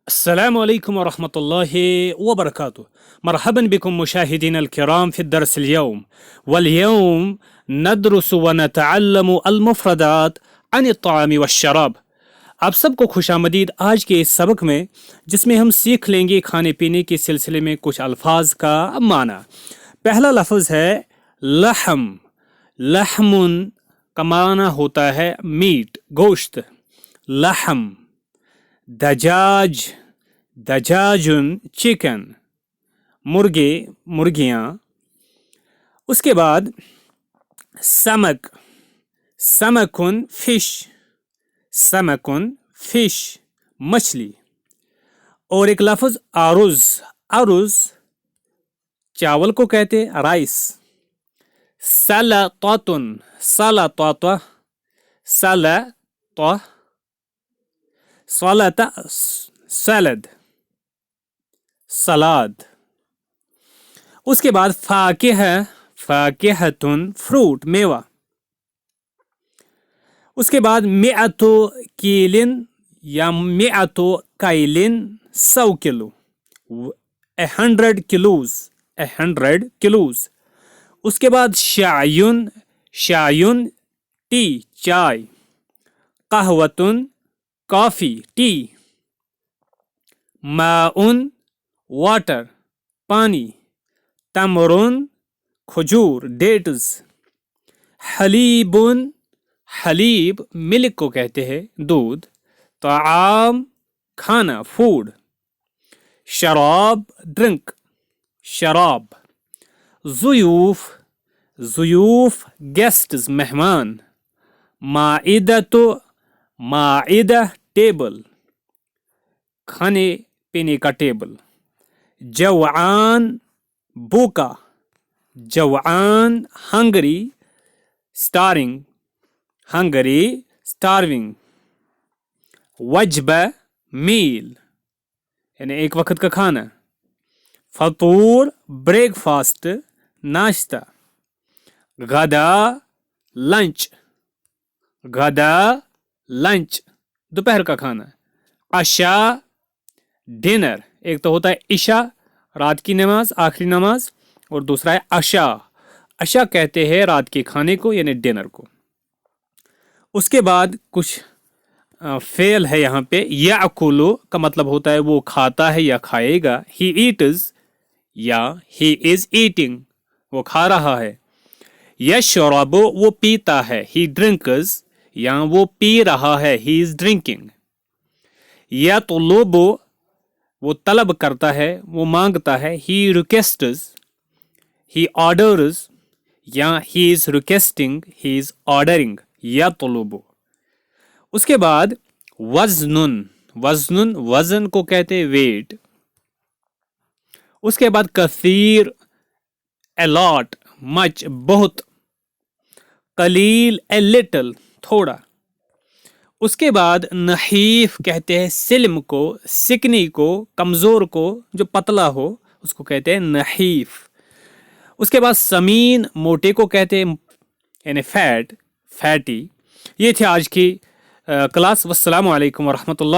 السلام عليكم ورحمة الله وبركاته. مرحبا بكم مشاهدينا الكرام في الدرس اليوم، واليوم ندرس ونتعلم المفردات عن الطعام والشراب. آپ سب کو خوش آمدید آج کے اس سبق میں، جس میں ہم سیکھ لیں گے کھانے پینے کے سلسلے میں کچھ الفاظ کا معنی۔ پہلا لفظ ہے لحم۔ لحم کا معنی ہوتا ہے میٹ، گوشت، لحم۔ دجاج، دجاجن چکن، مرغے، مرغیاں۔ اس کے بعد سمک، سمکن فش، سمکن فش، مچھلی۔ اور ایک لفظ ارز، ارز چاول کو کہتے ہیں، رائس۔ سلطتن، سلطت، سلط، سلط، سلد، سلاد۔ اس کے بعد فاکہہ، فاکہتن فروٹ، میوہ۔ اس کے بعد مئتو کیلن یا مئتو کیلن، 100 کلو، 100 کلوز، 100 کلوز۔ اس کے بعد شعین، شعین ٹی، چائے۔ قہوتن کافی، ٹی۔ ماؤن واٹر، پانی۔ تمرن کھجور، ڈیٹس۔ حلیبن، حلیب ملک کو کہتے ہیں، دودھ۔ طعام کھانا، فوڈ۔ شراب ڈرنک، شراب۔ ضیوف، ضیوف گیسٹس، مہمان۔ مائدۃ، مائدہ ٹیبل، کھانے پینے کا ٹیبل۔ جوعان بھوکا، جوعان ہنگری، سٹارنگ، ہنگری سٹارونگ۔ وجبہ میل، یعنی ایک وقت کا کھانا۔ فطور بریک فاسٹ، ناشتہ۔ غدا لنچ، غدا لنچ دوپہر کا کھانا۔ عشاء ڈنر، ایک تو ہوتا ہے عشاء رات کی نماز، آخری نماز، اور دوسرا ہے عشاء۔ عشاء کہتے ہیں رات کے کھانے کو، یعنی ڈنر کو۔ اس کے بعد کچھ فعل ہے یہاں پہ۔ یاکلو کا مطلب ہوتا ہے وہ کھاتا ہے یا کھائے گا۔ ہی ایٹز یا ہی از ایٹنگ، وہ کھا رہا ہے۔ یشرب، وہ پیتا ہے۔ ہی ڈرنکز، یا وہ پی رہا ہے۔ ہی از ڈرنکنگ۔ یطلب، وہ طلب کرتا ہے، وہ مانگتا ہے۔ ہی ریکویسٹس، ہی آرڈرز، یا ہی از ریکویسٹنگ، ہی از آرڈرنگ۔ یطلب۔ اس کے بعد وزنن، وزنن وزن کو کہتے ویٹ۔ اس کے بعد کثیر، الاٹ، مچ، بہت۔ قلیل، اے لٹل، تھوڑا۔ اس کے بعد نحیف کہتے ہیں سلم کو، سکنی کو، کمزور کو، جو پتلا ہو اس کو کہتے ہیں نحیف۔ اس کے بعد سمین، موٹے کو کہتے ہیں، یعنی فیٹ، فیٹی۔ یہ تھے آج کی کلاس۔ والسلام علیکم ورحمۃ اللہ۔